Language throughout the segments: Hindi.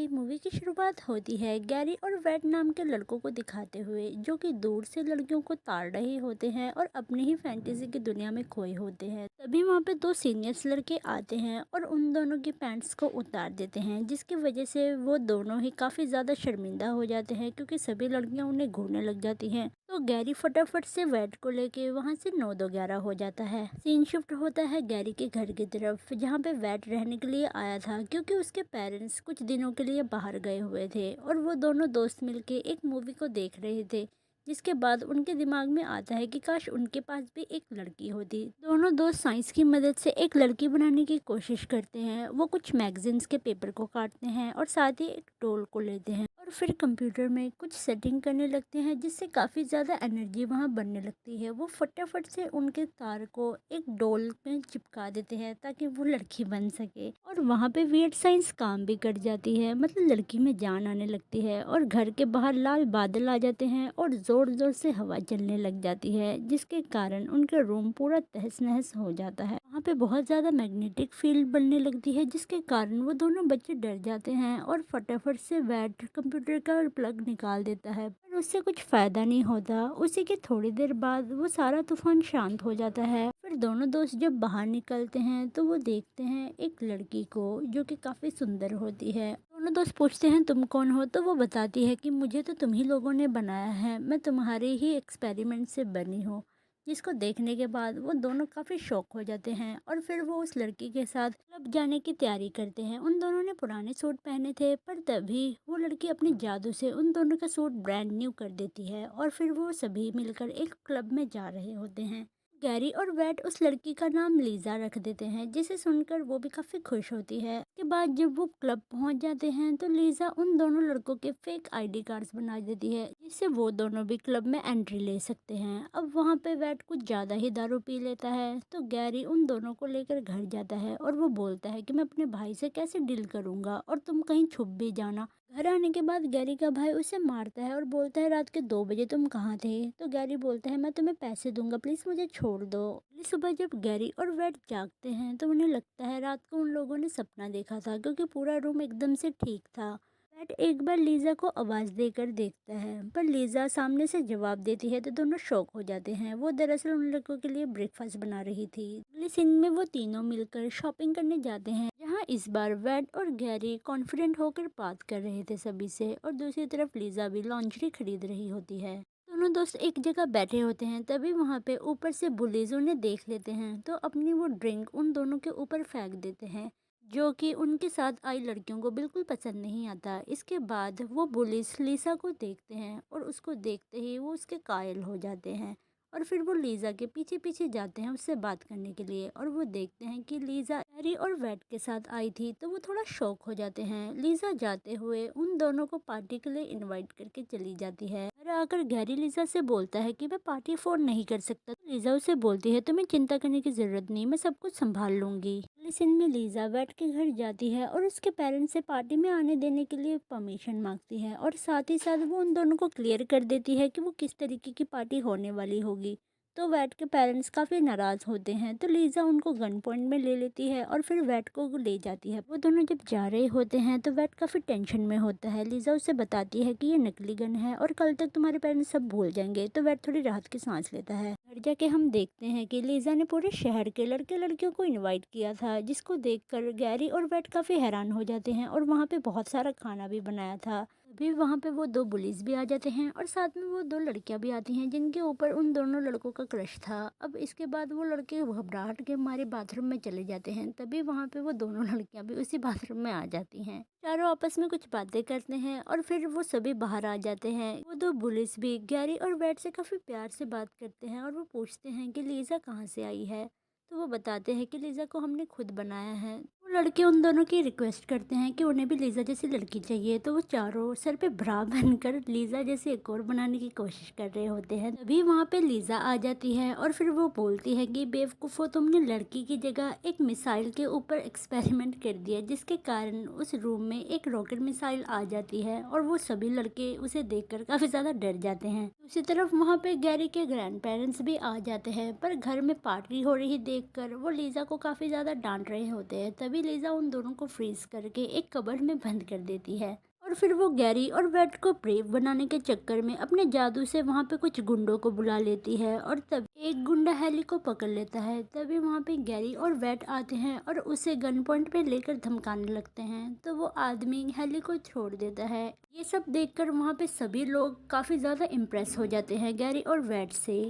मूवी की शुरुआत होती है गैरी और वेट नाम के लड़कों को दिखाते हुए, जो कि दूर से लड़कियों को ताड़ रहे होते हैं और अपनी ही फैंटेसी की दुनिया में खोए होते हैं। तभी वहाँ पे दो सीनियर्स लड़के आते हैं और उन दोनों की पैंट्स को उतार देते हैं, जिसकी वजह से वो दोनों ही काफ़ी ज़्यादा शर्मिंदा हो जाते हैं, क्योंकि सभी लड़कियां उन्हें घूरने लग जाती हैं। तो गैरी फटाफट से वेट को लेके वहाँ से 9-2-11 हो जाता है। सीन शिफ्ट होता है गैरी के घर की तरफ, जहाँ पे वेट रहने के लिए आया था, क्योंकि उसके पेरेंट्स कुछ दिनों के लिए बाहर गए हुए थे और वो दोनों दोस्त मिलके एक मूवी को देख रहे थे। जिसके बाद उनके दिमाग में आता है कि काश उनके पास भी एक लड़की होती। दोनों दोस्त साइंस की मदद से एक लड़की बनाने की कोशिश करते हैं। वो कुछ मैगजीन्स के पेपर को काटते हैं और साथ ही एक डोल को लेते हैं और फिर कंप्यूटर में कुछ सेटिंग करने लगते हैं, जिससे काफ़ी ज़्यादा एनर्जी वहाँ बनने लगती है। वो फटाफट से उनके तार को एक डोल में चिपका देते हैं ताकि वो लड़की बन सके, और वहाँ पे वियर्ड साइंस काम भी कर जाती है। मतलब लड़की में जान आने लगती है और घर के बाहर लाल बादल आ जाते हैं और ज़ोर ज़ोर से हवा चलने लग जाती है, जिसके कारण उनका रूम पूरा तहस नहस हो जाता है। वहाँ पे बहुत ज़्यादा मैग्नेटिक फील्ड बनने लगती है, जिसके कारण वो दोनों बच्चे डर जाते हैं और फटाफट से बैट कंप्यूटर का प्लग निकाल देता है, पर उससे कुछ फ़ायदा नहीं होता। उसी के थोड़ी देर बाद वो सारा तूफान शांत हो जाता है। फिर दोनों दोस्त जब बाहर निकलते हैं तो वो देखते हैं एक लड़की को, जो कि काफ़ी सुंदर होती है। दोनों दोस्त पूछते हैं तुम कौन हो, तो वो बताती है कि मुझे तो तुम ही लोगों ने बनाया है, मैं तुम्हारे ही एक्सपेरिमेंट से बनी हूँ। जिसको देखने के बाद वो दोनों काफ़ी शॉक हो जाते हैं और फिर वो उस लड़की के साथ क्लब जाने की तैयारी करते हैं। उन दोनों ने पुराने सूट पहने थे, पर तभी वो लड़की अपने जादू से उन दोनों का सूट ब्रांड न्यू कर देती है और फिर वो सभी मिलकर एक क्लब में जा रहे होते हैं। गैरी और वेट उस लड़की का नाम लीजा रख देते हैं, जिसे सुनकर वो भी काफ़ी खुश होती है। के बाद जब वो क्लब पहुंच जाते हैं तो लीजा उन दोनों लड़कों के फेक आईडी कार्ड्स बना देती है, जिससे वो दोनों भी क्लब में एंट्री ले सकते हैं। अब वहाँ पे वेट कुछ ज़्यादा ही दारू पी लेता है, तो गैरी उन दोनों को लेकर घर जाता है और वो बोलता है कि मैं अपने भाई से कैसे डील करूंगा और तुम कहीं छुप भी जाना। घर आने के बाद गैरी का भाई उसे मारता है और बोलता है रात के 2 बजे तुम कहाँ थे। तो गैरी बोलता है मैं तुम्हें पैसे दूंगा, प्लीज़ मुझे छोड़ दो। अगली सुबह जब गैरी और वेट जागते हैं तो उन्हें लगता है रात को उन लोगों ने सपना देखा था, क्योंकि पूरा रूम एकदम से ठीक था। वेट एक बार लीजा को आवाज़ देकर देखता है, पर लीजा सामने से जवाब देती है तो दोनों शॉक हो जाते हैं। वो दरअसल उन लड़कों के लिए ब्रेकफास्ट बना रही थी। अगले सीन में वो तीनों मिलकर शॉपिंग करने जाते हैं, जहाँ इस बार वेट और गैरी कॉन्फिडेंट होकर बात कर रहे थे सभी से, और दूसरी तरफ लीजा भी लॉन्जरी खरीद रही होती है। दोनों दोस्त एक जगह बैठे होते हैं, तभी वहाँ पे ऊपर से बुलीज उन्हें देख लेते हैं तो अपनी वो ड्रिंक उन दोनों के ऊपर फेंक देते हैं, जो कि उनके साथ आई लड़कियों को बिल्कुल पसंद नहीं आता। इसके बाद वो बुलिस लीसा को देखते हैं और उसको देखते ही वो उसके कायल हो जाते हैं, और फिर वो लीजा के पीछे पीछे जाते हैं उससे बात करने के लिए, और वो देखते हैं कि लीजा हैरी और वेट के साथ आई थी, तो वो थोड़ा शॉक हो जाते हैं। लीजा जाते हुए उन दोनों को पार्टी के लिए इनवाइट करके चली जाती है। घर आकर गैरी लीजा से बोलता है कि मैं पार्टी अफोर्ड नहीं कर सकता, तो लीजा उसे बोलती है तुम्हें चिंता करने की जरूरत नहीं, मैं सब कुछ संभाल लूंगी। अगले सीन में लीजा वेट के घर जाती है और उसके पेरेंट्स से पार्टी में आने देने के लिए परमिशन मांगती है, और साथ ही साथ वो उन दोनों को क्लियर कर देती है कि वो किस तरीके की पार्टी होने वाली होगी। तो वैट के पेरेंट्स काफ़ी नाराज़ होते हैं, तो लीज़ा उनको गन पॉइंट में ले लेती है और फिर वैट को ले जाती है। वो दोनों जब जा रहे होते हैं तो वैट काफ़ी टेंशन में होता है। लीज़ा उसे बताती है कि ये नकली गन है और कल तक तुम्हारे पेरेंट्स सब भूल जाएंगे, तो वैट थोड़ी राहत की सांस लेता है। घर जाके हम देखते हैं कि लीज़ा ने पूरे शहर के लड़के लड़कियों को इन्वाइट किया था, जिसको देखकर गैरी और वैट काफ़ी हैरान हो जाते हैं, और वहाँ पे बहुत सारा खाना भी बनाया था। अभी वहाँ पे वो दो बुलीज भी आ जाते हैं और साथ में वो दो लड़कियां भी आती हैं, जिनके ऊपर उन दोनों लड़कों का क्रश था। अब इसके बाद वो लड़के घबराहट के मारे बाथरूम में चले जाते हैं, तभी वहाँ पे वो दोनों लड़कियां भी उसी बाथरूम में आ जाती हैं। चारों आपस में कुछ बातें करते हैं और फिर वो सभी बाहर आ जाते हैं। वो दो बुलिस भी गैरी और वेट से काफ़ी प्यार से बात करते हैं और वो पूछते हैं कि लीज़ा कहाँ से आई है, तो वो बताते हैं कि लीज़ा को हमने खुद बनाया है। वो लड़के उन दोनों की रिक्वेस्ट करते हैं कि उन्हें भी लीज़ा जैसी लड़की चाहिए, तो वो चारों सर पे भ्रा बनकर लीज़ा जैसे एक और बनाने की कोशिश कर रहे होते हैं। तभी वहाँ पे लीज़ा आ जाती है और फिर वो बोलती है कि बेवकूफ़ो, तुमने लड़की की जगह एक मिसाइल के ऊपर एक्सपेरिमेंट कर दिया, जिसके कारण उस रूम में एक रॉकेट मिसाइल आ जाती है और वो सभी लड़के उसे देखकर काफ़ी ज़्यादा डर जाते हैं। दूसरी तरफ वहाँ पे गैरी के ग्रैंड पेरेंट्स भी आ जाते हैं, पर घर में पार्टी हो रही देखकर वो लीज़ा को काफ़ी ज़्यादा डांट रहे होते हैं। तभी तभी लीजा उन दोनों को फ्रीज करके एक कबर्ड में बंद कर देती है और फिर वो गैरी और वेट को ब्रेव बनाने के चक्कर में अपने जादू से वहाँ पे कुछ गुंडों को बुला लेती है और तब एक गुंडा हेली को पकड़ लेता है। तभी वहाँ पे गैरी और वेट आते हैं और उसे गन पॉइंट पे लेकर धमकाने लगते हैं, तो वो आदमी हेली को छोड़ देता है। ये सब देखकर वहाँ पे सभी लोग काफ़ी ज़्यादा इम्प्रेस हो जाते हैं गैरी और वेट से,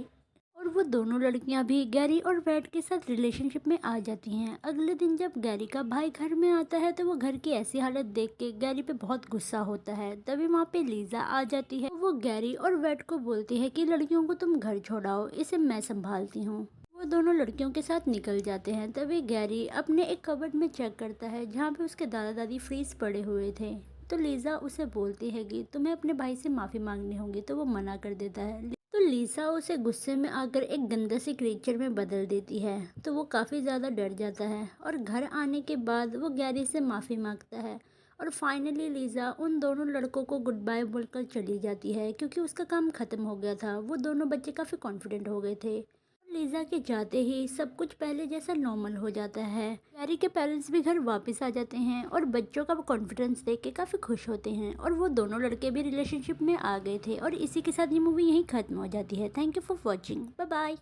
और वो दोनों लड़कियां भी गैरी और वेट के साथ रिलेशनशिप में आ जाती हैं। अगले दिन जब गैरी का भाई घर में आता है तो वो घर की ऐसी हालत देख के गैरी पे बहुत गुस्सा होता है। तभी वहाँ पे लीजा आ जाती है। वो गैरी और वेट को बोलती है कि लड़कियों को तुम घर छोड़ाओ, इसे मैं संभालती हूँ। वो दोनों लड़कियों के साथ निकल जाते हैं। तभी गैरी अपने एक कबर्ड में चेक करता है जहाँ पे उसके दादा दादी फ्रीज पड़े हुए थे। तो लीजा उसे बोलती है कि तुम्हें अपने भाई से माफ़ी मांगनी होगी, तो वो मना कर देता है। तो लीसा उसे गुस्से में आकर एक गंदा सी क्रीचर में बदल देती है, तो वो काफ़ी ज़्यादा डर जाता है और घर आने के बाद वो गैरी से माफ़ी मांगता है। और फाइनली लीजा उन दोनों लड़कों को गुड बाय बोलकर चली जाती है क्योंकि उसका काम ख़त्म हो गया था। वो दोनों बच्चे काफ़ी कॉन्फिडेंट हो गए थे। लीजा के जाते ही सब कुछ पहले जैसा नॉर्मल हो जाता है। गैरी के पेरेंट्स भी घर वापस आ जाते हैं और बच्चों का कॉन्फिडेंस देख के काफ़ी खुश होते हैं और वो दोनों लड़के भी रिलेशनशिप में आ गए थे। और इसी के साथ ये मूवी यहीं ख़त्म हो जाती है। Thank you for watching. Bye bye.